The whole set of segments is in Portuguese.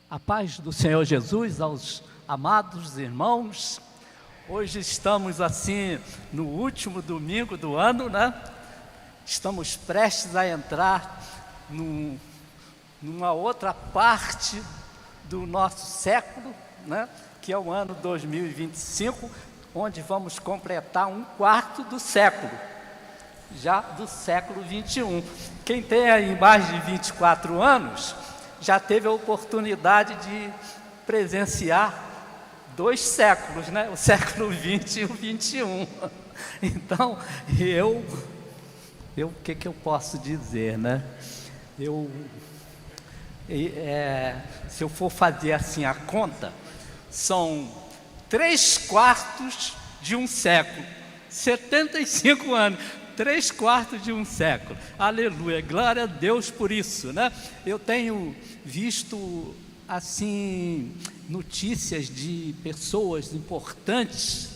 A paz do Senhor Jesus aos amados irmãos. Hoje estamos assim no último domingo do ano, né? Estamos prestes a entrar numa outra parte do nosso século, né? Que é o ano 2025, onde vamos completar um quarto do século, já do século 21. Quem tem aí mais de 24 anos já teve a oportunidade de presenciar 2 séculos, né? O século 20 e o 21. Então, o que eu posso dizer, né? Se eu for fazer assim a conta, são 3/4 de um século, 75 anos. 3/4 de um século, aleluia, glória a Deus por isso, né? Eu tenho visto, assim, notícias de pessoas importantes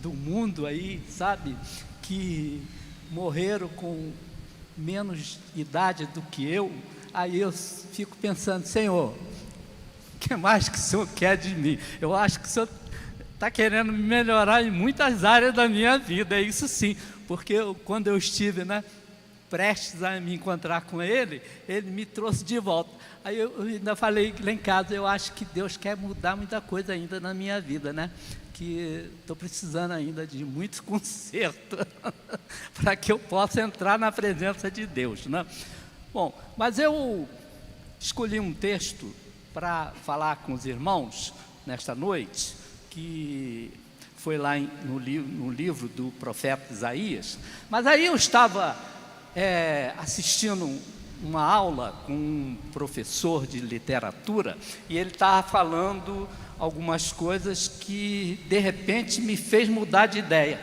do mundo aí, sabe, que morreram com menos idade do que eu. Aí eu fico pensando, Senhor, o que mais que o Senhor quer de mim? Eu acho que o Senhor está querendo me melhorar em muitas áreas da minha vida, é isso sim, porque quando eu estive, né, prestes a me encontrar com Ele, Ele me trouxe de volta. Aí eu ainda falei lá em casa, eu acho que Deus quer mudar muita coisa ainda na minha vida, né? Que estou precisando ainda de muito conserto para que eu possa entrar na presença de Deus, né? Bom, mas eu escolhi um texto para falar com os irmãos nesta noite, que foi lá no livro do profeta Isaías. Mas aí eu estava assistindo uma aula com um professor de literatura, e ele estava falando algumas coisas que de repente me fez mudar de ideia.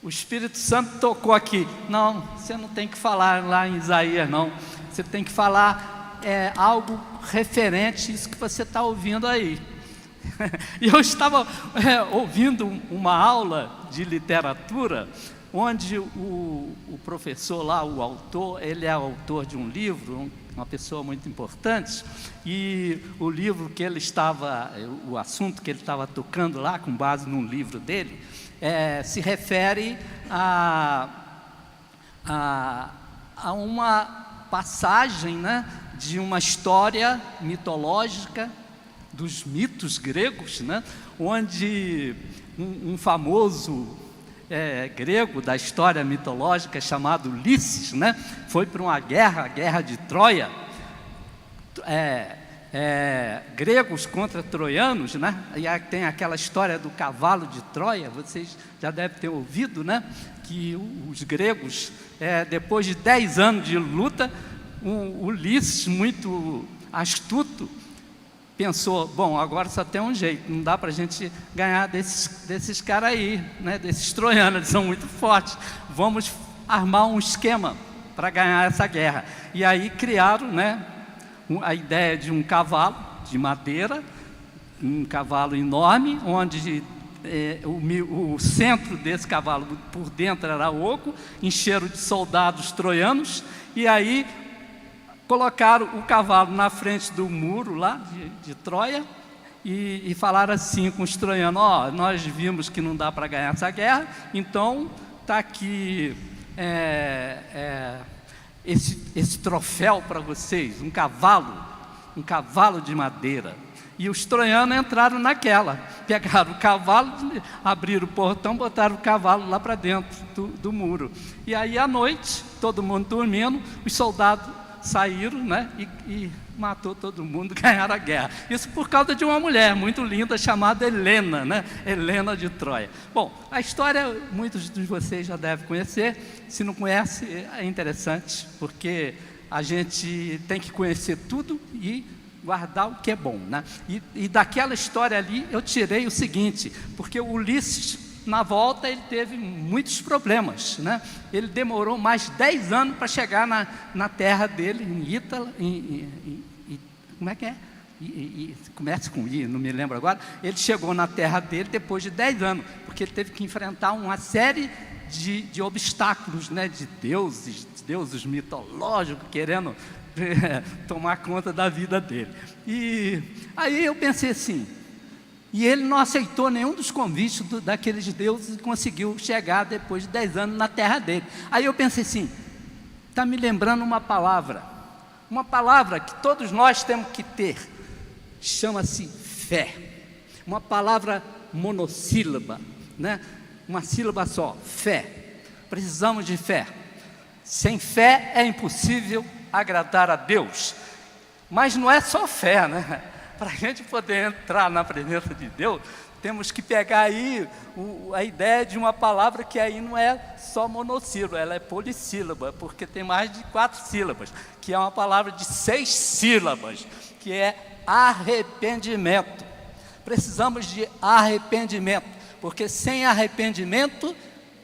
O Espírito Santo tocou aqui, não, você não tem que falar lá em Isaías não, você tem que falar algo referente a isso que você está ouvindo aí. E eu estava ouvindo uma aula de literatura, onde o professor lá, o autor, ele é autor de um livro, uma pessoa muito importante, e o livro que ele estava, o assunto que ele estava tocando lá, com base num livro dele, se refere a uma passagem, né, de uma história mitológica, dos mitos gregos, né, onde um famoso grego da história mitológica chamado Ulisses, né, foi para uma guerra, a guerra de Troia, gregos contra troianos, né, e aí tem aquela história do cavalo de Troia, vocês já devem ter ouvido, né, que os gregos, depois de 10 anos de luta, Ulisses, muito astuto, pensou, bom, agora só tem um jeito, não dá para a gente ganhar desses caras aí, né, desses troianos, eles são muito fortes, vamos armar um esquema para ganhar essa guerra. E aí criaram, né, a ideia de um cavalo de madeira, um cavalo enorme, onde o centro desse cavalo, por dentro era oco, encheram de soldados troianos, e aí colocaram o cavalo na frente do muro lá de Troia e falaram assim com os troianos, nós vimos que não dá para ganhar essa guerra, então está aqui esse troféu para vocês, um cavalo de madeira. E os troianos entraram naquela, pegaram o cavalo, abriram o portão, botaram o cavalo lá para dentro do muro. E aí à noite, todo mundo dormindo, os soldados saíram, né, e matou todo mundo, ganharam a guerra. Isso por causa de uma mulher muito linda chamada Helena, né, Helena de Troia. Bom, a história muitos de vocês já devem conhecer. Se não conhece, é interessante, porque a gente tem que conhecer tudo e guardar o que é bom, né? E daquela história ali eu tirei o seguinte, porque o Ulisses, na volta, ele teve muitos problemas, né? Ele demorou mais 10 anos para chegar na terra dele, em Ítala, como é que é? Começa com I, não me lembro agora. Ele chegou na terra dele depois de 10 anos, porque ele teve que enfrentar uma série de obstáculos, né? De deuses mitológicos, querendo tomar conta da vida dele. E aí eu pensei assim, e ele não aceitou nenhum dos convites daqueles deuses e conseguiu chegar depois de 10 anos na terra dele. Aí eu pensei assim, está me lembrando uma palavra que todos nós temos que ter, chama-se fé. Uma palavra monossílaba, né? Uma sílaba só, fé. Precisamos de fé. Sem fé é impossível agradar a Deus. Mas não é só fé, né? Para a gente poder entrar na presença de Deus, temos que pegar aí a ideia de uma palavra que aí não é só monossílaba, ela é polissílaba, porque tem mais de 4 sílabas, que é uma palavra de 6 sílabas, que é arrependimento. Precisamos de arrependimento, porque sem arrependimento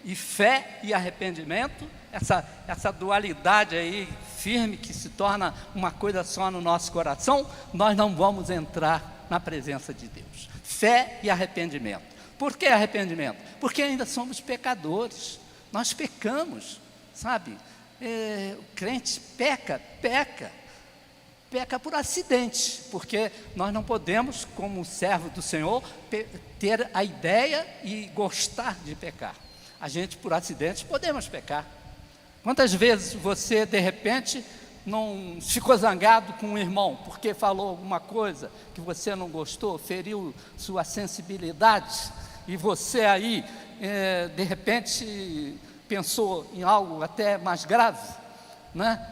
e fé e arrependimento, essa dualidade aí firme que se torna uma coisa só no nosso coração, nós não vamos entrar na presença de Deus. Fé e arrependimento. Por que arrependimento? Porque ainda somos pecadores, nós pecamos, sabe? O crente peca por acidente, porque nós não podemos, como servo do Senhor, ter a ideia e gostar de pecar. A gente, por acidente, podemos pecar. Quantas vezes você, de repente, não ficou zangado com um irmão, porque falou alguma coisa que você não gostou, feriu sua sensibilidade, e você aí, de repente, pensou em algo até mais grave, né?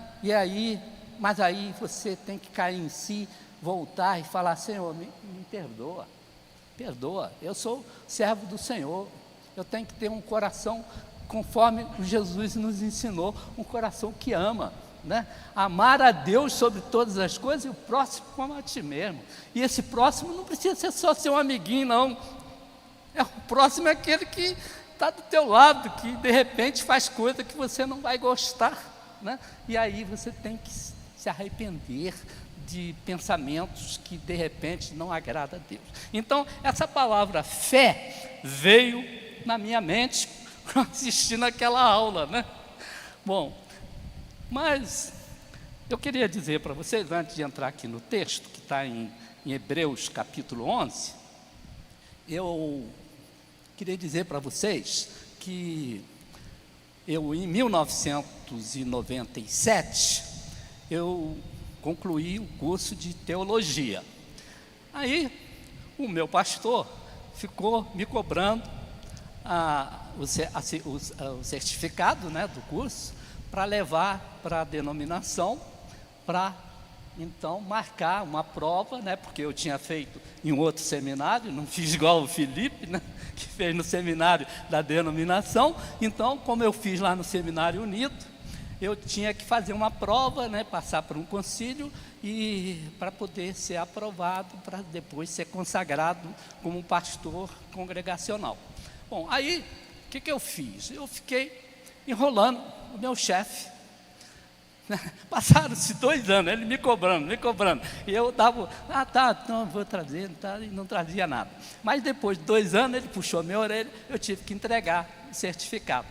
Mas aí você tem que cair em si, voltar e falar, Senhor, me perdoa, eu sou servo do Senhor, eu tenho que ter um coração conforme Jesus nos ensinou, um coração que ama, né? Amar a Deus sobre todas as coisas e o próximo como a ti mesmo. E esse próximo não precisa ser só seu amiguinho, não. O próximo é aquele que está do teu lado, que de repente faz coisa que você não vai gostar, né? E aí você tem que se arrepender de pensamentos que de repente não agradam a Deus. Então, essa palavra fé veio na minha mente assistindo aquela aula, né? Bom, mas eu queria dizer para vocês, antes de entrar aqui no texto, que está em Hebreus capítulo 11, eu queria dizer para vocês que eu, em 1997, eu concluí o curso de teologia. Aí, o meu pastor ficou me cobrando o certificado, né, do curso, para levar para a denominação, para então marcar uma prova, né, porque eu tinha feito em um outro seminário, não fiz igual o Felipe, né, que fez no seminário da denominação. Então, como eu fiz lá no Seminário Unido, eu tinha que fazer uma prova, né, passar por um concílio e para poder ser aprovado, para depois ser consagrado como pastor congregacional. Bom, aí, o que eu fiz? Eu fiquei enrolando o meu chefe. Passaram-se 2 anos, ele me cobrando, e eu dava, não, vou trazer, e não trazia nada. Mas depois de 2 anos, ele puxou minha orelha, eu tive que entregar o certificado.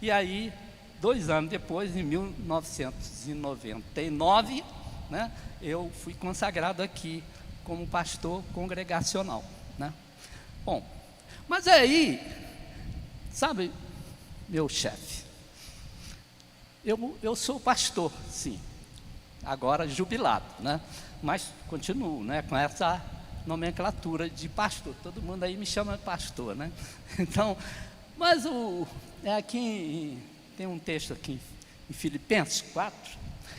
E aí, 2 anos depois, em 1999, né, eu fui consagrado aqui como pastor congregacional, né? Bom, mas aí, sabe, meu chefe, eu sou pastor, sim, agora jubilado, né? Mas continuo, né, com essa nomenclatura de pastor. Todo mundo aí me chama de pastor, né? Então, mas aqui tem um texto aqui em Filipenses 4,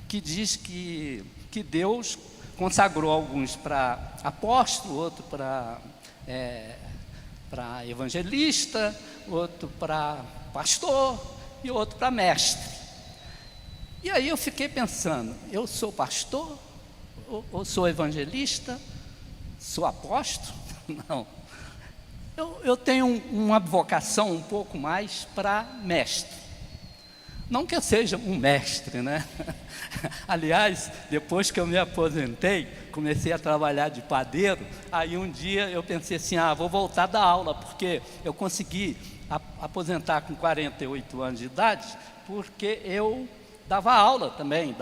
que diz que Deus consagrou alguns para apóstolo, outro para evangelista, outro para pastor e outro para mestre. E aí eu fiquei pensando, eu sou pastor? Ou sou evangelista? Sou apóstolo? Não. Eu tenho uma vocação um pouco mais para mestre. Não que eu seja um mestre, né? Aliás, depois que eu me aposentei, comecei a trabalhar de padeiro. Aí um dia eu pensei assim, vou voltar a dar aula, porque eu consegui aposentar com 48 anos de idade, porque eu dava aula também,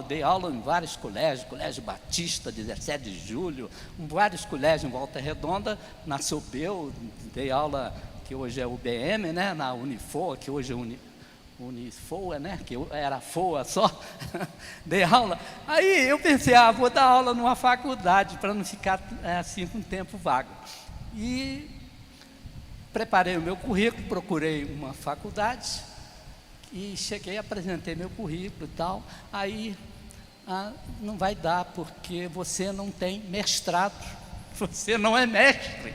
dei aula em vários colégios, Colégio Batista, 17 de Julho, vários colégios em Volta Redonda, na Sobel, dei aula, que hoje é UBM, né, na Unifoa, que hoje é Unifoa, né, que era FOA só, dei aula. Aí eu pensei, vou dar aula numa faculdade, para não ficar assim com tempo vago. E preparei o meu currículo, procurei uma faculdade, e cheguei, apresentei meu currículo e tal. Aí, não vai dar, porque você não tem mestrado, você não é mestre.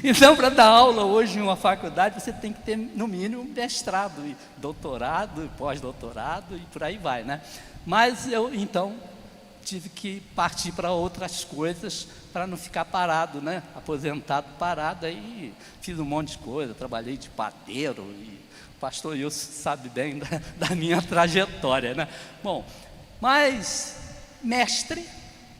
Então, para dar aula hoje em uma faculdade, você tem que ter, no mínimo, mestrado, e doutorado, e pós-doutorado, e por aí vai, né? Mas eu, então, tive que partir para outras coisas, para não ficar parado, né? Aposentado, parado, aí fiz um monte de coisa, trabalhei de padeiro, e o pastor Wilson sabe bem da minha trajetória, né? Bom, mas mestre,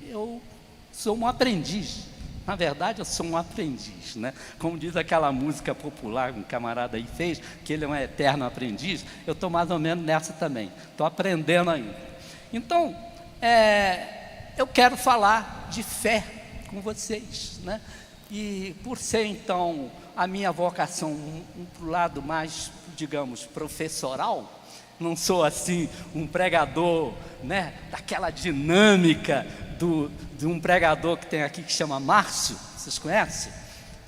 eu sou um aprendiz. Na verdade, eu sou um aprendiz, né? Como diz aquela música popular que um camarada aí fez, que ele é um eterno aprendiz, eu estou mais ou menos nessa também, estou aprendendo ainda. Então, eu quero falar de fé com vocês, né? E por ser, então, a minha vocação para o lado mais, digamos, professoral, não sou assim um pregador, né, daquela dinâmica de um pregador que tem aqui que chama Márcio, vocês conhecem?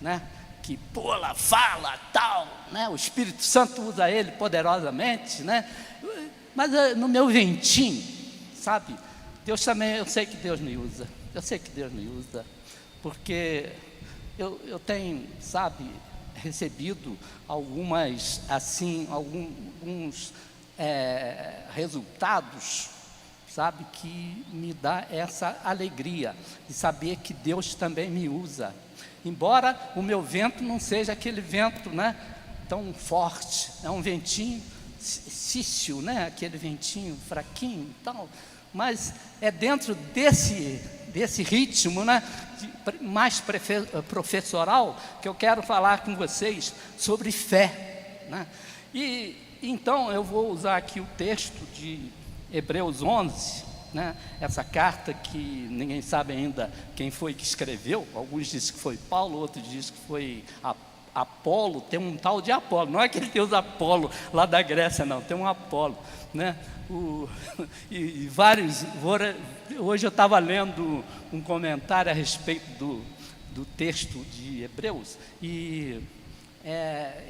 Né? Que pula, fala, tal, né? O Espírito Santo usa ele poderosamente, né? Mas no meu ventinho, sabe? Deus também, eu sei que Deus me usa, porque eu tenho, sabe, recebido alguns resultados, sabe, que me dá essa alegria de saber que Deus também me usa, embora o meu vento não seja aquele vento, né, tão forte, é um ventinho cício, né, aquele ventinho fraquinho e tal, mas é dentro desse ritmo, né, mais professoral, que eu quero falar com vocês sobre fé, né? E então eu vou usar aqui o texto de Hebreus 11, né? Essa carta que ninguém sabe ainda quem foi que escreveu. Alguns dizem que foi Paulo, outros dizem que foi Apolo. Tem um tal de Apolo, não é aquele deus Apolo lá da Grécia, não, tem um Apolo, né? E vários. Hoje eu estava lendo um comentário a respeito do texto de Hebreus, e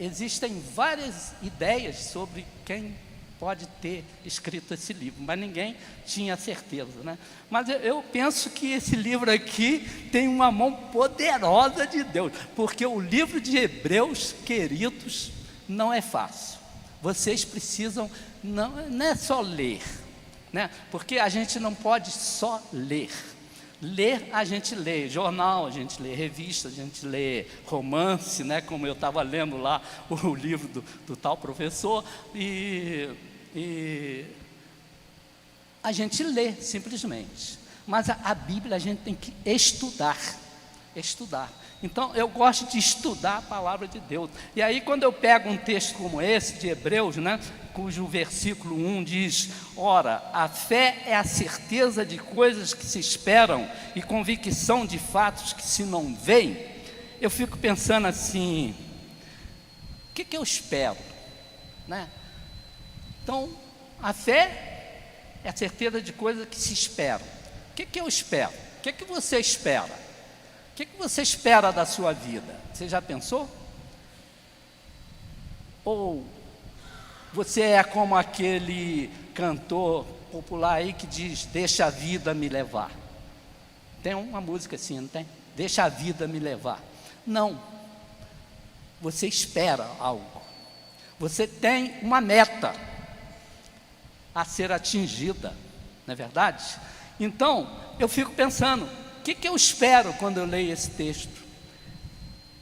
existem várias ideias sobre quem pode ter escrito esse livro, mas ninguém tinha certeza, né? Mas eu penso que esse livro aqui tem uma mão poderosa de Deus, porque o livro de Hebreus, queridos, não é fácil. Vocês precisam, não é só ler, né? Porque a gente não pode só ler. Ler, a gente lê jornal, a gente lê revista, a gente lê romance, né? Como eu estava lendo lá o livro do tal professor, e a gente lê simplesmente, mas a Bíblia a gente tem que estudar. Então eu gosto de estudar a palavra de Deus, e aí quando eu pego um texto como esse de Hebreus, né, cujo versículo 1 diz: ora, a fé é a certeza de coisas que se esperam e convicção de fatos que se não veem, eu fico pensando assim, o que eu espero, né? Então, a fé é a certeza de coisas que se esperam. O que eu espero? O que você espera? O que você espera da sua vida? Você já pensou? Ou você é como aquele cantor popular aí que diz: deixa a vida me levar? Tem uma música assim, não tem? Deixa a vida me levar. Não. Você espera algo. Você tem uma meta a ser atingida, não é verdade? Então, eu fico pensando, o que eu espero quando eu leio esse texto?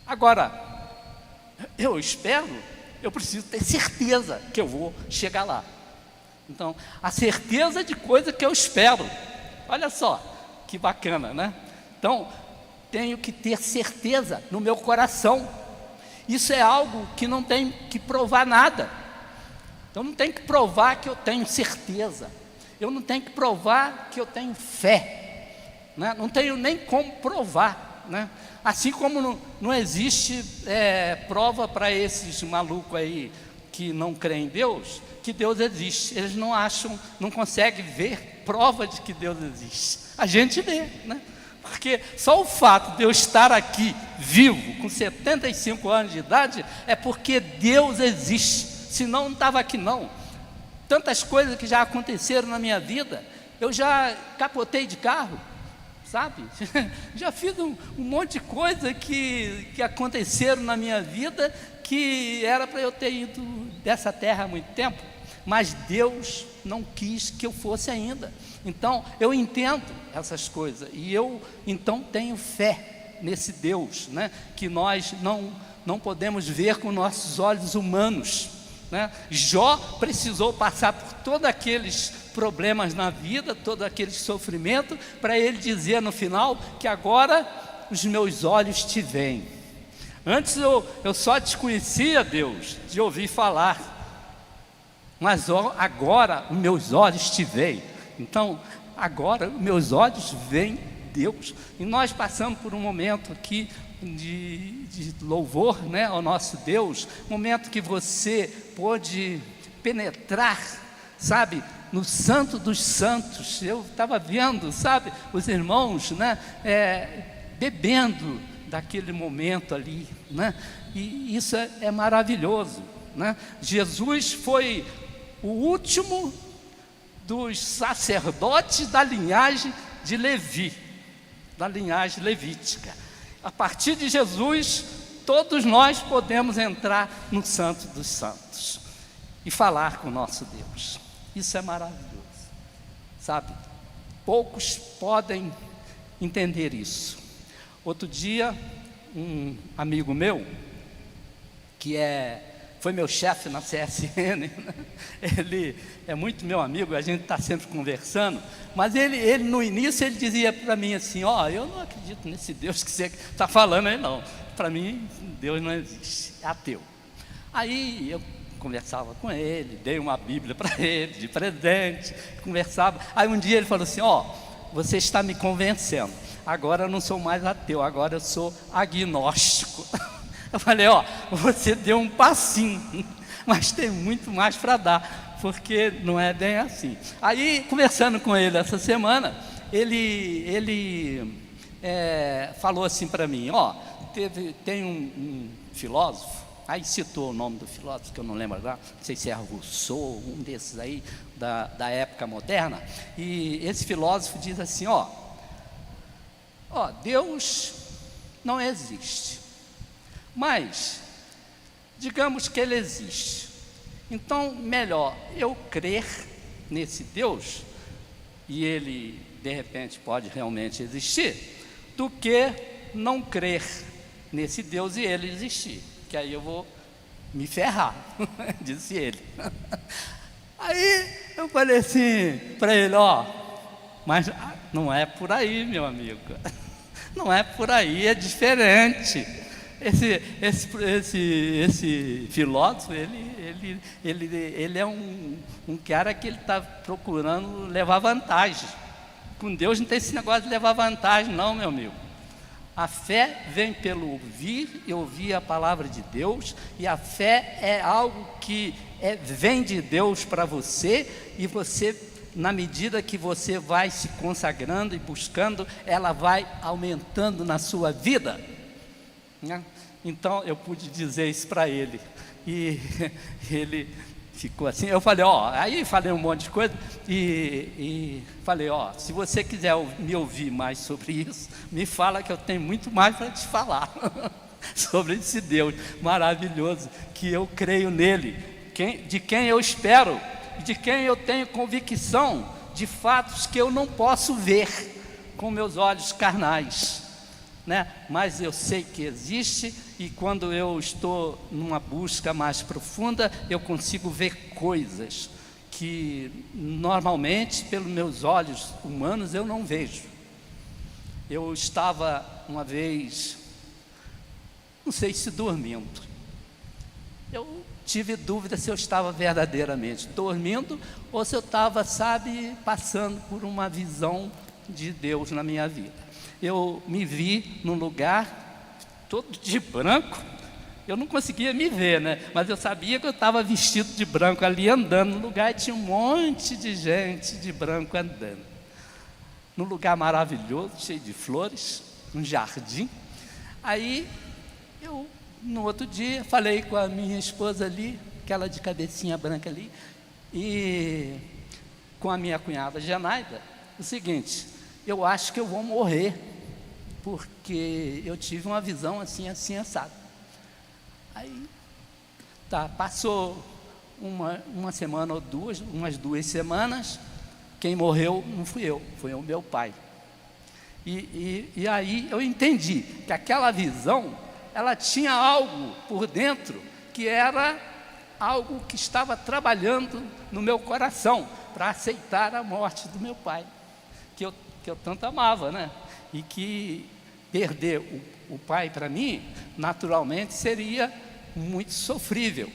Agora, eu preciso ter certeza que eu vou chegar lá. Então, a certeza de coisa que eu espero. Olha só, que bacana, né? Então, tenho que ter certeza no meu coração. Isso é algo que não tem que provar nada. Eu não tenho que provar que eu tenho certeza. Eu não tenho que provar que eu tenho fé, né? Não tenho nem como provar, né? Assim como não existe prova para esses malucos aí que não creem em Deus, que Deus existe. Eles não acham, não conseguem ver prova de que Deus existe. A gente vê, né? Porque só o fato de eu estar aqui vivo, com 75 anos de idade, é porque Deus existe. Senão não estava aqui não. Tantas coisas que já aconteceram na minha vida. Eu já capotei de carro, sabe? Já fiz um monte de coisa que aconteceram na minha vida, que era para eu ter ido dessa terra há muito tempo, mas Deus não quis que eu fosse ainda. Então eu entendo essas coisas, e eu então tenho fé nesse Deus, né? Que nós não podemos ver com nossos olhos humanos, né? Jó precisou passar por todos aqueles problemas na vida, todo aquele sofrimento, para ele dizer no final que agora os meus olhos te veem. Antes eu só desconhecia Deus, de ouvir falar, mas agora os meus olhos te veem. Então agora os meus olhos veem Deus. E nós passamos por um momento aqui de louvor, né, ao nosso Deus, momento que você pôde penetrar, sabe, no Santo dos Santos. Eu estava vendo, sabe, os irmãos, né, bebendo daquele momento ali, né, e isso é maravilhoso, né? Jesus foi o último dos sacerdotes da linhagem de Levi, da linhagem levítica. A partir de Jesus, todos nós podemos entrar no Santo dos Santos e falar com o nosso Deus. Isso é maravilhoso, sabe? Poucos podem entender isso. Outro dia, um amigo meu, que foi meu chefe na CSN, né? Ele é muito meu amigo, a gente está sempre conversando, mas ele no início ele dizia para mim assim: eu não acredito nesse Deus que você está falando aí não, para mim Deus não existe, é ateu. Aí eu conversava com ele, dei uma Bíblia para ele de presente, conversava. Aí um dia ele falou assim: você está me convencendo, agora eu não sou mais ateu, agora eu sou agnóstico. Eu falei: você deu um passinho, mas tem muito mais para dar, porque não é bem assim. Aí, conversando com ele essa semana, ele falou assim para mim: tem um filósofo, aí citou o nome do filósofo, que eu não lembro agora, não sei se é Rousseau, um desses aí, da época moderna, e esse filósofo diz assim: Deus não existe, mas digamos que ele existe. Então, melhor eu crer nesse Deus, e ele de repente pode realmente existir, do que não crer nesse Deus e ele existir, que aí eu vou me ferrar, disse ele. Aí eu falei assim para ele: mas não é por aí, meu amigo, não é por aí, é diferente. Esse filósofo, ele é um cara que ele está procurando levar vantagem. Com Deus não tem esse negócio de levar vantagem não, meu amigo. A fé vem pelo ouvir e ouvir a palavra de Deus, e a fé é algo que vem de Deus para você, e você, na medida que você vai se consagrando e buscando, ela vai aumentando na sua vida, né? Então eu pude dizer isso para ele, e ele ficou assim. Eu falei: aí falei um monte de coisa, e falei: se você quiser me ouvir mais sobre isso, me fala, que eu tenho muito mais para te falar sobre esse Deus maravilhoso, que eu creio nele, de quem eu espero, e de quem eu tenho convicção de fatos que eu não posso ver com meus olhos carnais, né? Mas eu sei que existe, e quando eu estou numa busca mais profunda, eu consigo ver coisas que normalmente pelos meus olhos humanos eu não vejo. Eu estava uma vez, não sei se dormindo, eu tive dúvida se eu estava verdadeiramente dormindo ou se eu estava, sabe, passando por uma visão de Deus na minha vida. Eu me vi num lugar todo de branco. Eu não conseguia me ver, né? Mas eu sabia que eu estava vestido de branco ali, andando no lugar, e tinha um monte de gente de branco andando. Num lugar maravilhoso, cheio de flores, um jardim. Aí, eu, no outro dia, falei com a minha esposa ali, aquela de cabecinha branca ali, e com a minha cunhada Genaida, o seguinte: eu acho que eu vou morrer, porque eu tive uma visão assim, assim, assado. Aí, tá, passou uma semana ou duas, umas 2 semanas, quem morreu não fui eu, foi o meu pai. E aí eu entendi que aquela visão, ela tinha algo por dentro, que era algo que estava trabalhando no meu coração, para aceitar a morte do meu pai, que eu tanto amava, né? E que perder o pai para mim, naturalmente, seria muito sofrível.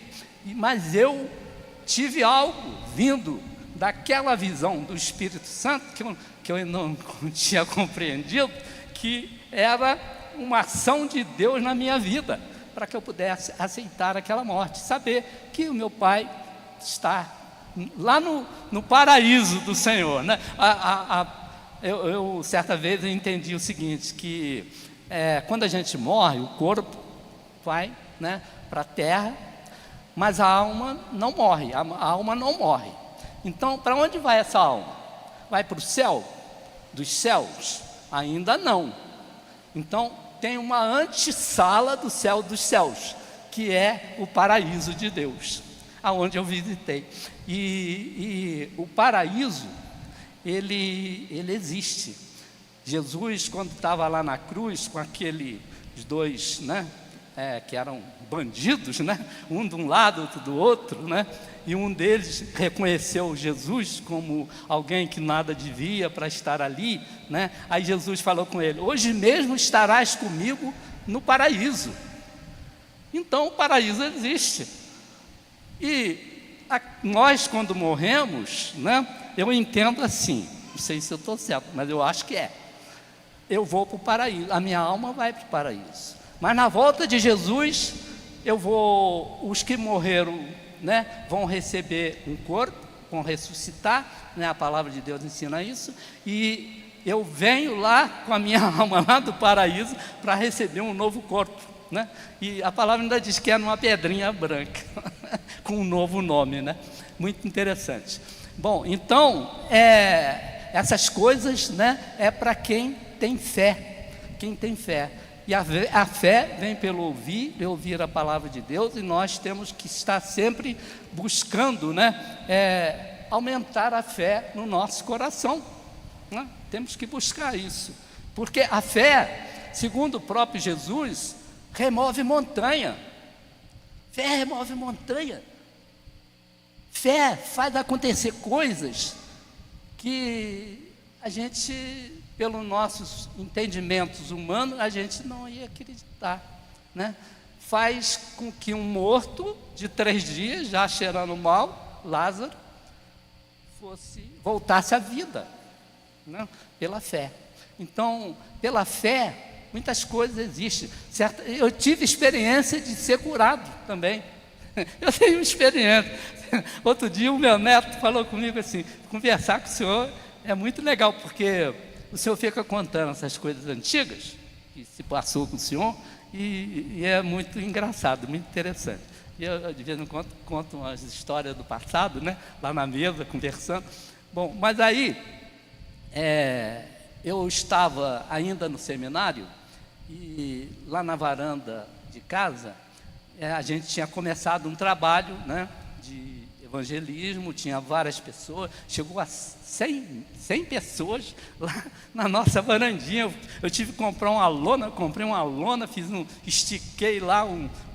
Mas eu tive algo vindo daquela visão do Espírito Santo, que eu não tinha compreendido, que era uma ação de Deus na minha vida, para que eu pudesse aceitar aquela morte, saber que o meu pai está lá no paraíso do Senhor, né? Eu certa vez eu entendi o seguinte, que quando a gente morre, o corpo vai, né, para a terra, mas a alma não morre, a alma não morre. Então, para onde vai essa alma? Vai para o céu? Dos céus? Ainda não. Então, tem uma antessala do céu dos céus, que é o paraíso de Deus, aonde eu visitei. E o paraíso, ele existe. Jesus, quando estava lá na cruz, com aqueles dois, né, que eram bandidos, né, um de um lado, outro do outro, né, e um deles reconheceu Jesus como alguém que nada devia para estar ali, né? Aí Jesus falou com ele: hoje mesmo estarás comigo no paraíso. Então o paraíso existe. E nós, quando morremos, né, eu entendo assim, não sei se eu estou certo, mas eu acho que eu vou para o paraíso, a minha alma vai para o paraíso. Mas na volta de Jesus, os que morreram, né, vão receber um corpo, vão ressuscitar, né, a palavra de Deus ensina isso, e eu venho lá com a minha alma lá do paraíso para receber um novo corpo, né? E a palavra ainda diz que é numa pedrinha branca, com um novo nome, né? Muito interessante. Bom, então, essas coisas, né, é para quem tem fé, E a fé vem pelo ouvir a palavra de Deus, e nós temos que estar sempre buscando, né, aumentar a fé no nosso coração, né? Temos que buscar isso, porque a fé, segundo o próprio Jesus, remove montanha. Fé remove montanha. Fé faz acontecer coisas que a gente, pelos nossos entendimentos humanos, a gente não ia acreditar, né? Faz com que um morto de 3 dias, já cheirando mal, Lázaro, voltasse à vida, né? Pela fé. Então, pela fé, muitas coisas existem, certo? Eu tive experiência de ser curado também. Eu tenho experiência. Outro dia o meu neto falou comigo assim: conversar com o senhor é muito legal, porque o senhor fica contando essas coisas antigas que se passou com o senhor, e é muito engraçado, muito interessante. E eu de vez em quando conto umas histórias do passado, né, lá na mesa, conversando. Bom, mas aí eu estava ainda no seminário, e lá na varanda de casa, a gente tinha começado um trabalho, né, de evangelismo, tinha várias pessoas, chegou a 100 pessoas lá na nossa varandinha. Eu tive que comprar uma lona, estiquei lá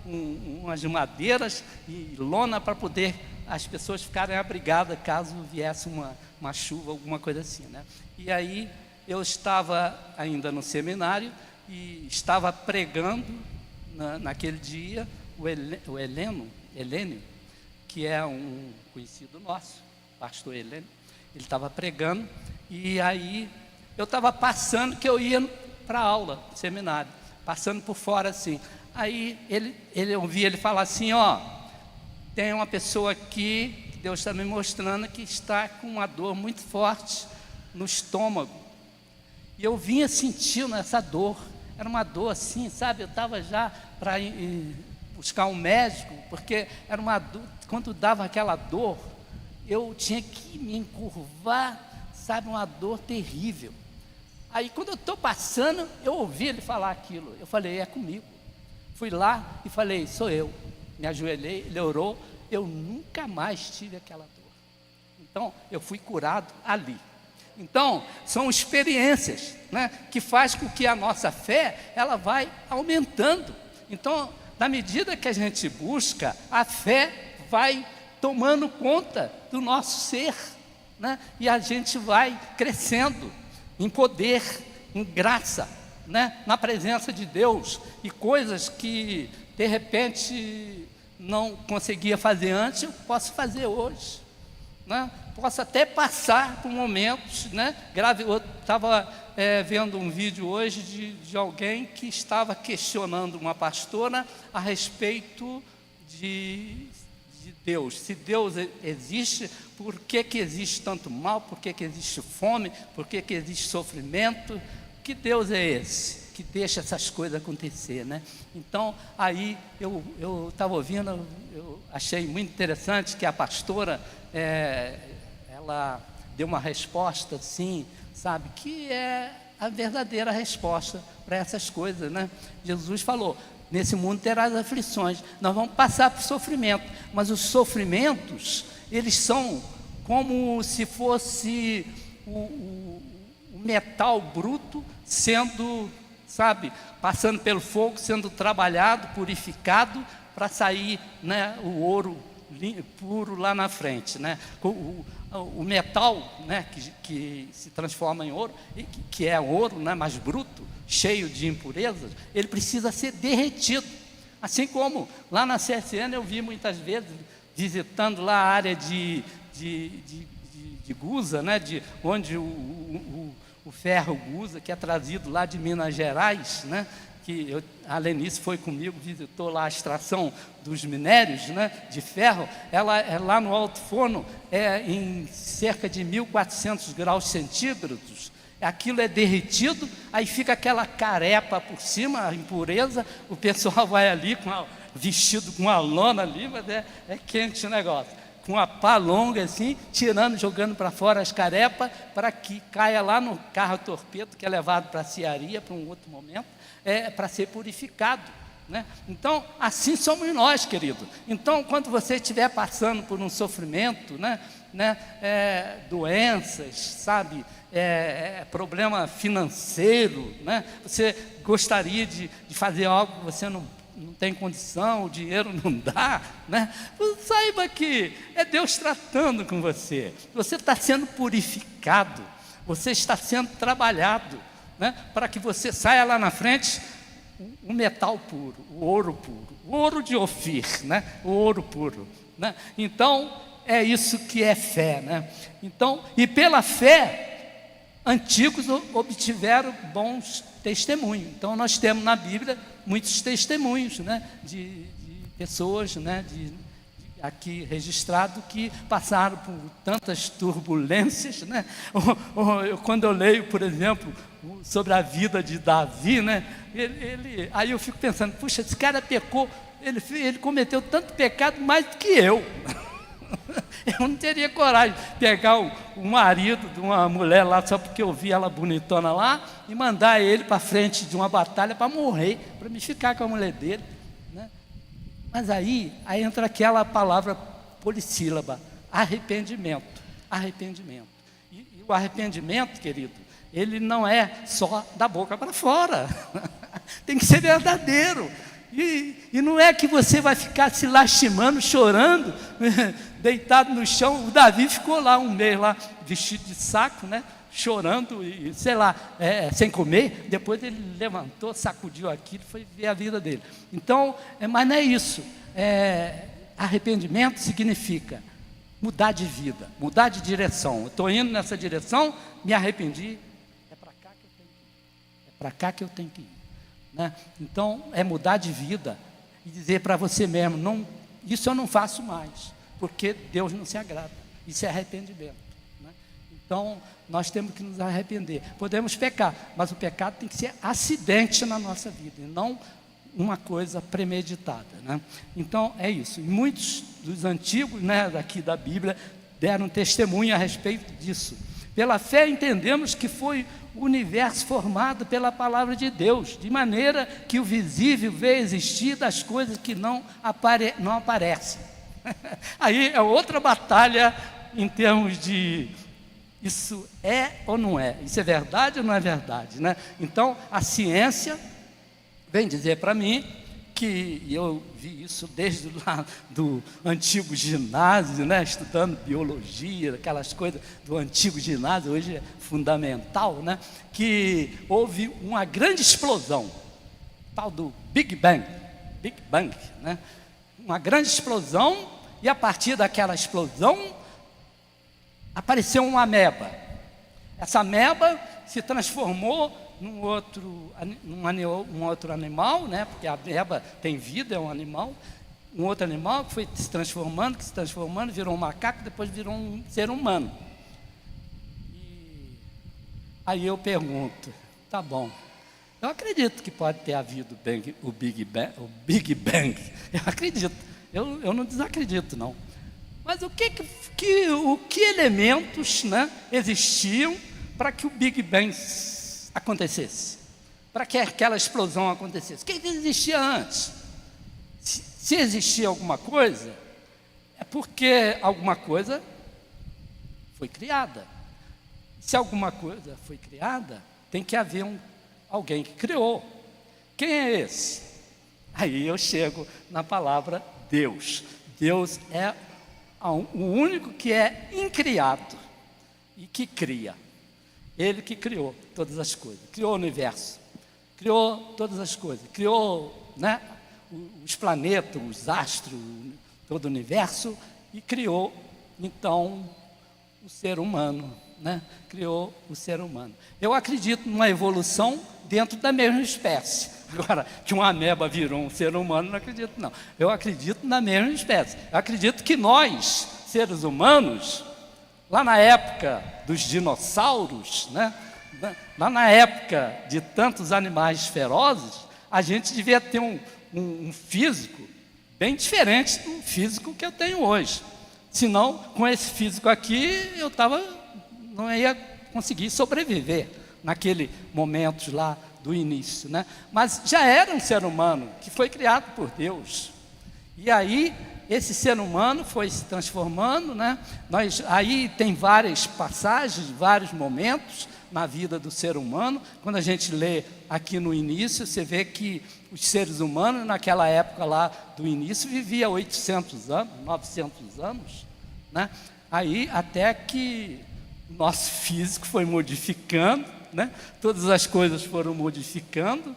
umas madeiras e lona para poder as pessoas ficarem abrigadas caso viesse uma chuva, alguma coisa assim, né? E aí eu estava ainda no seminário e estava pregando naquele dia. O Heleno, Helênio, que é um conhecido nosso, pastor Helênio. Ele estava pregando, e aí eu estava passando, que eu ia para a aula, seminário, passando por fora assim. Aí eu ouvi ele falar assim, ó, tem uma pessoa aqui, que Deus está me mostrando, que está com uma dor muito forte no estômago. E eu vinha sentindo essa dor, era uma dor assim, sabe, eu estava já para buscar um médico, porque era uma dor, quando dava aquela dor, eu tinha que me encurvar, sabe, uma dor terrível. Aí quando eu estou passando, eu ouvi ele falar aquilo, eu falei, é comigo. Fui lá e falei, sou eu. Me ajoelhei, ele orou, eu nunca mais tive aquela dor. Então, eu fui curado ali. Então, são experiências, né, que faz com que a nossa fé, ela vai aumentando. Então, na medida que a gente busca, a fé vai tomando conta do nosso ser, né, e a gente vai crescendo em poder, em graça, né, na presença de Deus, e coisas que de repente não conseguia fazer antes, eu posso fazer hoje, né? Posso até passar por momentos, né? Eu estava vendo um vídeo hoje de alguém que estava questionando uma pastora a respeito de Deus. Se Deus existe, por que existe tanto mal? Por que existe fome? Por que existe sofrimento? Que Deus é esse que deixa essas coisas acontecer, né? Então, aí eu estava ouvindo, eu achei muito interessante que a pastora, ela deu uma resposta assim, sabe, que é a verdadeira resposta para essas coisas, né? Jesus falou, nesse mundo terás aflições, nós vamos passar por sofrimento, mas os sofrimentos, eles são como se fosse o metal bruto sendo, sabe, passando pelo fogo, sendo trabalhado, purificado, para sair, né, o ouro puro lá na frente, né? O metal, né, que se transforma em ouro, que é ouro, né, mais bruto, cheio de impurezas, ele precisa ser derretido. Assim como lá na CSN eu vi muitas vezes, visitando lá a área de Gusa, né, onde o ferro Gusa, que é trazido lá de Minas Gerais, né, a Lenice foi comigo, visitou lá a extração dos minérios, né, de ferro. Ela é lá no Alto Forno, em cerca de 1400 graus centígrados. Aquilo é derretido, aí fica aquela carepa por cima, a impureza. O pessoal vai ali vestido com uma lona ali, mas é quente o negócio, com a pá longa assim, tirando, jogando para fora as carepas, para que caia lá no carro torpedo, que é levado para a cearia, para um outro momento, para ser purificado, né? Então, assim somos nós, querido. Então, quando você estiver passando por um sofrimento, né, doenças, sabe, problema financeiro, né, você gostaria de fazer algo que você não tem condição, o dinheiro não dá, né? Saiba que é Deus tratando com você. Você está sendo purificado, você está sendo trabalhado, né, para que você saia lá na frente o metal puro, o ouro puro, o ouro de Ofir, né, o ouro puro, né? Então, é isso que é fé, né? Então, e pela fé, antigos obtiveram bons testemunhos. Então, nós temos na Bíblia muitos testemunhos, né, de pessoas, né, aqui registrado, que passaram por tantas turbulências, né? Quando eu leio, por exemplo, sobre a vida de Davi, né, aí eu fico pensando, puxa, esse cara pecou, ele cometeu tanto pecado mais do que eu. Eu não teria coragem de pegar o marido de uma mulher lá, só porque eu vi ela bonitona lá, e mandar ele para frente de uma batalha para morrer, para me ficar com a mulher dele, né? Mas aí entra aquela palavra polissílaba, arrependimento. E o arrependimento, querido, ele não é só da boca para fora, tem que ser verdadeiro. E não é que você vai ficar se lastimando, chorando, deitado no chão. O Davi ficou lá um mês lá, vestido de saco, né, chorando e sei lá, sem comer. Depois ele levantou, sacudiu aquilo, foi ver a vida dele. Então, mas não é isso. arrependimento significa mudar de vida, mudar de direção. Eu estou indo nessa direção, me arrependi, é para cá que eu tenho que ir. É para cá que eu tenho que ir. Né? Então, é mudar de vida e dizer para você mesmo, não, isso eu não faço mais, porque Deus não se agrada. Isso é arrependimento. Né? Então, nós temos que nos arrepender. Podemos pecar, mas o pecado tem que ser acidente na nossa vida, e não uma coisa premeditada. Né? Então, é isso. E muitos dos antigos, né, daqui da Bíblia, deram testemunho a respeito disso. Pela fé entendemos que foi o universo formado pela palavra de Deus, de maneira que o visível vê existir das coisas que não aparecem. Aí é outra batalha em termos de isso é ou não é, isso é verdade ou não é verdade, né? Então a ciência vem dizer para mim que, e eu vi isso desde lá do antigo ginásio, né, estudando biologia, aquelas coisas do antigo ginásio, hoje é fundamental, né, que houve uma grande explosão, tal do Big Bang, né, uma grande explosão, e a partir daquela explosão apareceu uma ameba. Essa ameba se transformou um outro animal, né? Porque a ameba tem vida, é um animal. Um outro animal que foi se transformando, virou um macaco, depois virou um ser humano. E aí eu pergunto, tá bom, eu acredito que pode ter havido o Big Bang. Eu acredito, eu não desacredito, não. Mas o que elementos, né, existiam para que o Big Bang acontecesse, para que aquela explosão acontecesse? O que existia antes? Se existia alguma coisa, é porque alguma coisa foi criada. Se alguma coisa foi criada, tem que haver alguém que criou. Quem é esse? Aí eu chego na palavra Deus. Deus é o único que é incriado e que cria. Ele que criou todas as coisas, criou o universo, criou todas as coisas, criou, né, os planetas, os astros, todo o universo, e criou, então, o ser humano, né? Criou o ser humano. Eu acredito numa evolução dentro da mesma espécie. Agora, que uma ameba virou um ser humano, não acredito, não. Eu acredito na mesma espécie. Eu acredito que nós, seres humanos, lá na época dos dinossauros, né? Lá na época de tantos animais ferozes, a gente devia ter um físico bem diferente do físico que eu tenho hoje. Senão, com esse físico aqui, não ia conseguir sobreviver naquele momento lá do início, né? Mas já era um ser humano que foi criado por Deus. E aí esse ser humano foi se transformando, né? Aí tem várias passagens, vários momentos na vida do ser humano. Quando a gente lê aqui no início, você vê que os seres humanos, naquela época lá do início, viviam 800 anos, 900 anos, né? Aí até que o nosso físico foi modificando, né? Todas as coisas foram modificando,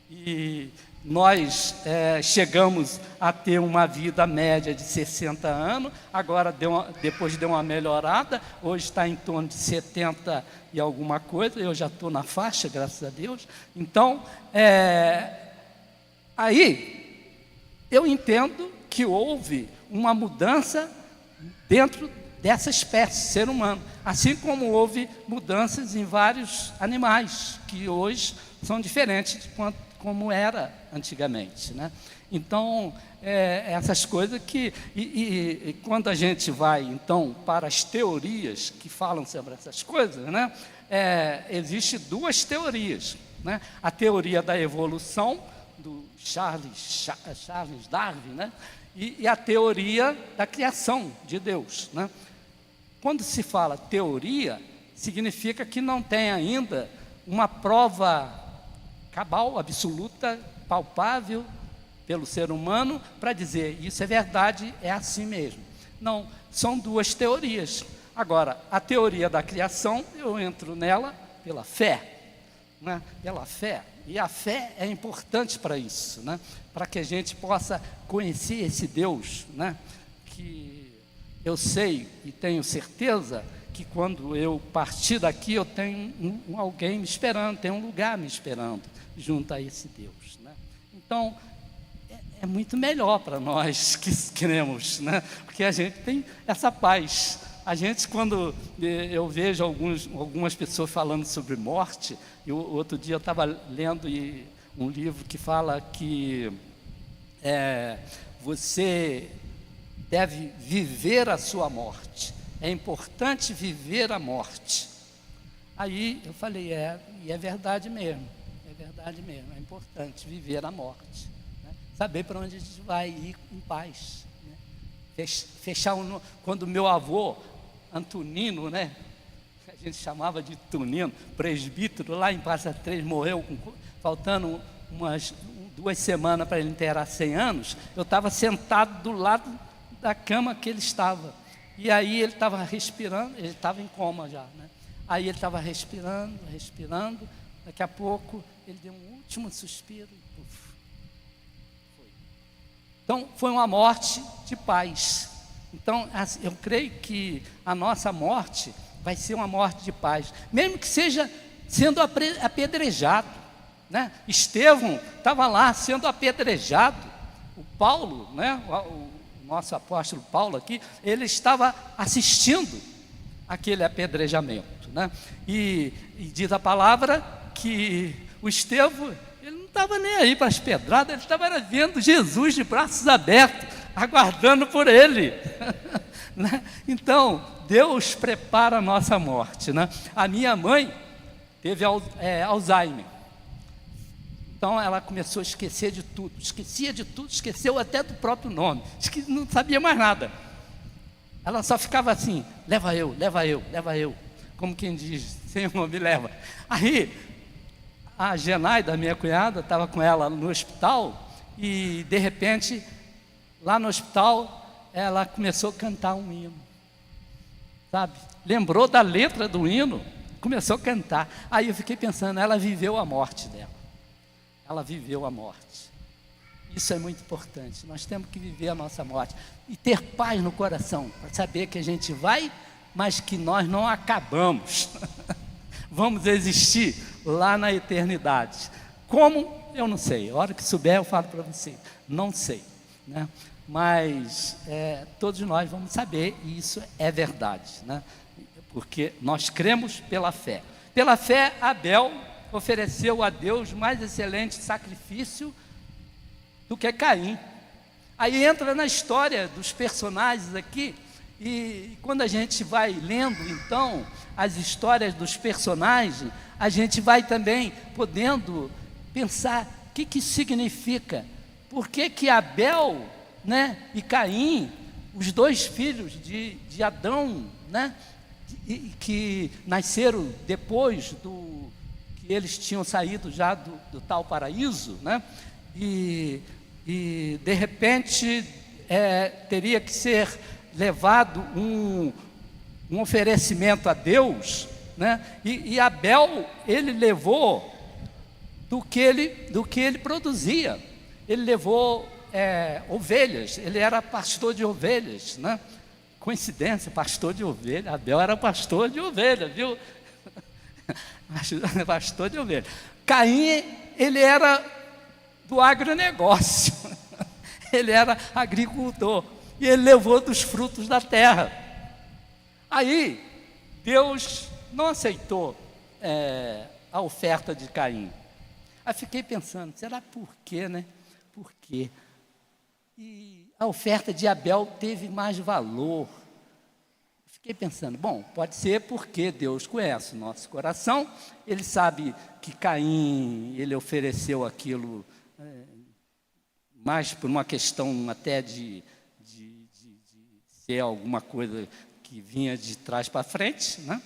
e nós chegamos a ter uma vida média de 60 anos, agora depois deu uma melhorada, hoje está em torno de 70 e alguma coisa, eu já estou na faixa, graças a Deus. Então, aí, eu entendo que houve uma mudança dentro dessa espécie, ser humano, assim como houve mudanças em vários animais, que hoje são diferentes de como era antigamente, né? Então, essas coisas que... E quando a gente vai, então, para as teorias que falam sobre essas coisas, né? Existem duas teorias, né? A teoria da evolução, do Charles Darwin, né? E a teoria da criação de Deus, né? Quando se fala teoria, significa que não tem ainda uma prova cabal, absoluta, palpável pelo ser humano para dizer isso é verdade, é assim mesmo. Não, são duas teorias. Agora, a teoria da criação, eu entro nela pela fé, né, pela fé. E a fé é importante para isso, né, para que a gente possa conhecer esse Deus, né, que eu sei e tenho certeza que quando eu partir daqui eu tenho alguém me esperando, tenho um lugar me esperando junto a esse Deus, né. Então, é muito melhor para nós que cremos, né, porque a gente tem essa paz. A gente, quando eu vejo algumas pessoas falando sobre morte, outro dia eu estava lendo um livro que fala que você deve viver a sua morte. É importante viver a morte. Aí eu falei, e é verdade mesmo, é importante viver a morte, né? Saber para onde a gente vai ir em paz, né? Quando meu avô, Antonino, né? A gente chamava de Tonino, presbítero, lá em Praça 3, morreu, faltando umas 2 semanas para ele inteirar 100 anos, eu estava sentado do lado da cama que ele estava. E aí ele estava respirando, ele estava em coma já, né? Aí ele estava respirando, daqui a pouco ele deu um último suspiro e puf, foi. Então foi uma morte de paz. Então eu creio que a nossa morte vai ser uma morte de paz, mesmo que seja sendo apedrejado, né? Estevão estava lá sendo apedrejado, o Paulo, né? O nosso apóstolo Paulo aqui, ele estava assistindo aquele apedrejamento, né? E diz a palavra que o Estevão, ele não estava nem aí para as pedradas, ele estava vendo Jesus de braços abertos, aguardando por ele. Né? Então, Deus prepara a nossa morte, né? A minha mãe teve Alzheimer. Então ela começou a esquecer de tudo, esqueceu até do próprio nome, não sabia mais nada. Ela só ficava assim, leva eu, como quem diz, Senhor, me leva. Aí, a Genaida, minha cunhada, estava com ela no hospital, e de repente, lá no hospital, ela começou a cantar um hino, sabe? Lembrou da letra do hino, começou a cantar. Aí eu fiquei pensando, ela viveu a morte dela. Ela viveu a morte. Isso é muito importante. Nós temos que viver a nossa morte e ter paz no coração, para saber que a gente vai, mas que nós não acabamos. Vamos existir lá na eternidade. Como? Eu não sei. A hora que souber eu falo para você. Não sei, né? Mas todos nós vamos saber, e isso é verdade, né? Porque nós cremos pela fé. Pela fé, Abel ofereceu a Deus mais excelente sacrifício do que Caim. Aí entra na história dos personagens aqui, e quando a gente vai lendo então as histórias dos personagens, a gente vai também podendo pensar o que significa, por que Abel, né, e Caim, os dois filhos de Adão, né, que nasceram depois que eles tinham saído já do tal paraíso, né? E de repente teria que ser levado um oferecimento a Deus, né? E Abel, ele levou do que ele produzia. Ele levou ovelhas, ele era pastor de ovelhas, né? Coincidência, pastor de ovelha. Abel era pastor de ovelha, viu? Pastor de ovelha. Caim, ele era do agronegócio, ele era agricultor, e ele levou dos frutos da terra. Aí, Deus não aceitou a oferta de Caim. Aí fiquei pensando, será por quê, né? Por quê? E a oferta de Abel teve mais valor. Fiquei pensando, bom, pode ser porque Deus conhece o nosso coração, ele sabe que Caim, ele ofereceu aquilo mais por uma questão até de ser alguma coisa que vinha de trás para frente, né?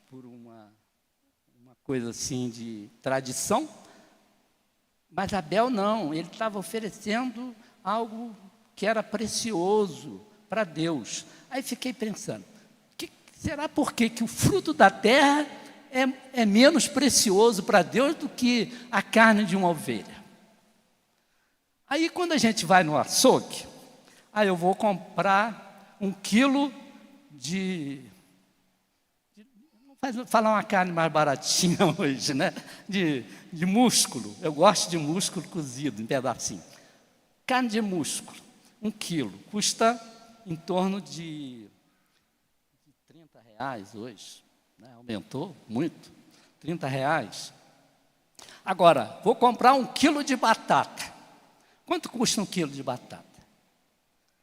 Por uma coisa assim de tradição. Mas Abel não, ele estava oferecendo algo que era precioso para Deus. Aí fiquei pensando, será porque que o fruto da terra é menos precioso para Deus do que a carne de uma ovelha. Aí quando a gente vai no açougue, aí eu vou comprar 1 quilo vou falar uma carne mais baratinha hoje, né? De músculo. Eu gosto de músculo cozido em pedacinho. Carne de músculo, 1 quilo, custa em torno de R$30 hoje, né? Aumentou muito, R$30. Agora, vou comprar 1 quilo de batata. Quanto custa 1 quilo de batata?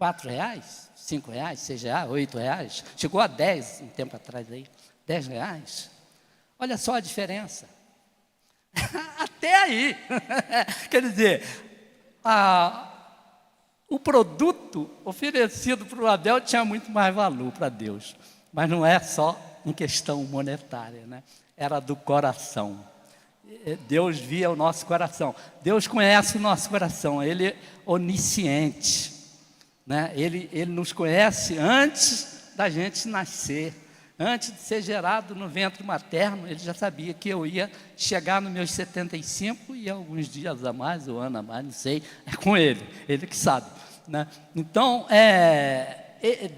R$4, R$5, R$6, R$8. Chegou a 10 um tempo atrás aí. R$10. Olha só a diferença. Até aí. Quer dizer, o produto oferecido para o Abel tinha muito mais valor para Deus. Mas não é só em questão monetária, né? Era do coração. Deus via o nosso coração. Deus conhece o nosso coração. Ele é onisciente, né? Ele nos conhece antes da gente nascer. Antes de ser gerado no ventre materno, ele já sabia que eu ia chegar nos meus 75 e alguns dias a mais, ou ano a mais, não sei, é com ele que sabe, né? Então,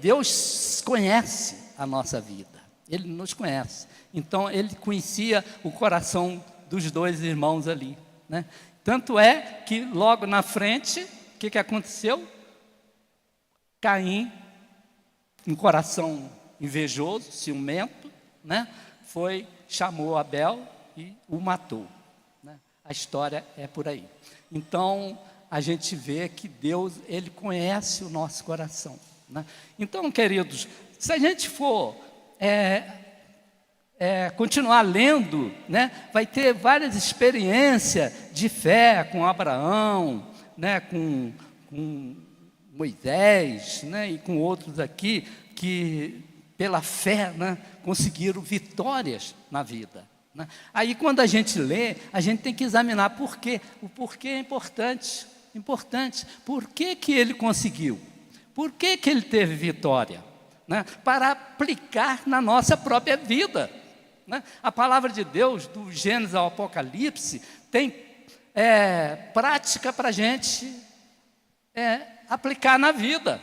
Deus conhece a nossa vida, Ele nos conhece. Então, Ele conhecia o coração dos 2 irmãos ali, né? Tanto é que logo na frente, o que aconteceu? Caim, um coração invejoso, ciumento, né? Chamou Abel e o matou, né? A história é por aí. Então, a gente vê que Deus, Ele conhece o nosso coração, né? Então, queridos, se a gente for continuar lendo, né? Vai ter várias experiências de fé com Abraão, né? Com Moisés, né? E com outros aqui que pela fé, né, conseguiram vitórias na vida, né? Aí quando a gente lê, a gente tem que examinar por quê. O porquê é importante. Por que ele conseguiu? Por que ele teve vitória, né? Para aplicar na nossa própria vida, né? A palavra de Deus, do Gênesis ao Apocalipse, tem prática para a gente aplicar na vida,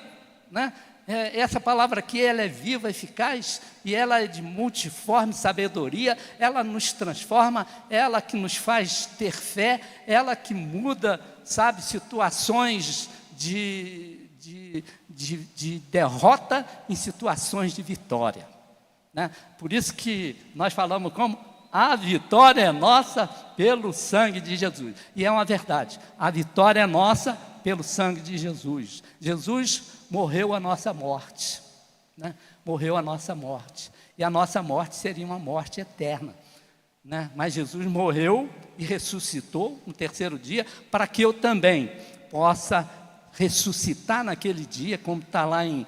né? Essa palavra aqui, ela é viva, eficaz, e ela é de multiforme sabedoria, ela nos transforma, ela que nos faz ter fé, ela que muda, sabe, situações de derrota em situações de vitória, né? Por isso que nós falamos como a vitória é nossa pelo sangue de Jesus, e é uma verdade, a vitória é nossa pelo sangue de Jesus. Jesus morreu a nossa morte, né? Morreu a nossa morte, e a nossa morte seria uma morte eterna, né? Mas Jesus morreu e ressuscitou no 3º dia, para que eu também possa ressuscitar naquele dia, como está lá em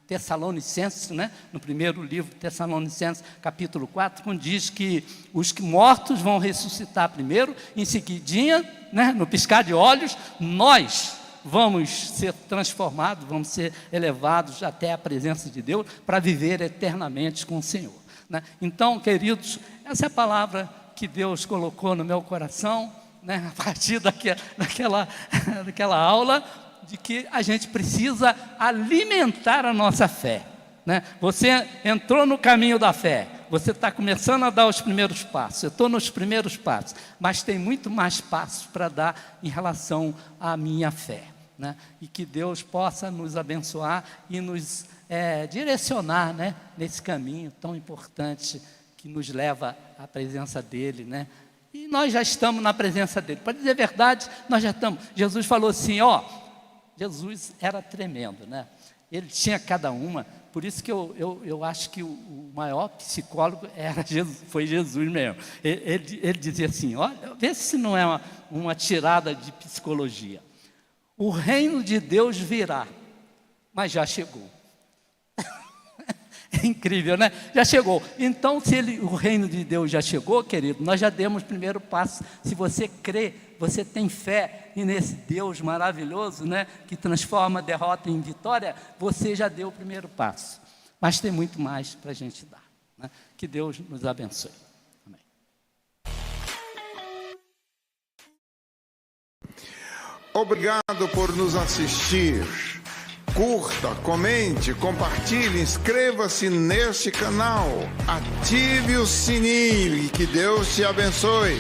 Tessalonicenses, né? No primeiro livro de Tessalonicenses, capítulo 4, quando diz que os mortos vão ressuscitar primeiro, em seguidinha, né? No piscar de olhos, nós vamos ser transformados, vamos ser elevados até a presença de Deus, para viver eternamente com o Senhor, né? Então, queridos, essa é a palavra que Deus colocou no meu coração, né? A partir daquela aula, de que a gente precisa alimentar a nossa fé, né? Você entrou no caminho da fé, você está começando a dar os primeiros passos, eu estou nos primeiros passos, mas tem muito mais passos para dar em relação à minha fé, né? E que Deus possa nos abençoar e nos direcionar, né? Nesse caminho tão importante que nos leva à presença dEle, né? E nós já estamos na presença dEle. Para dizer a verdade, nós já estamos. Jesus falou assim, Jesus era tremendo, né? Ele tinha cada uma. Por isso que eu acho que o maior psicólogo foi Jesus mesmo. Ele dizia assim, olha, vê se não é uma tirada de psicologia. O reino de Deus virá, mas já chegou. É incrível, né? Já chegou. Então, se o reino de Deus já chegou, querido, nós já demos o primeiro passo. Se você crê, você tem fé e nesse Deus maravilhoso, né, que transforma a derrota em vitória, você já deu o primeiro passo. Mas tem muito mais para a gente dar. né? Que Deus nos abençoe. Amém. Obrigado por nos assistir. Curta, comente, compartilhe, inscreva-se neste canal, ative o sininho e que Deus te abençoe.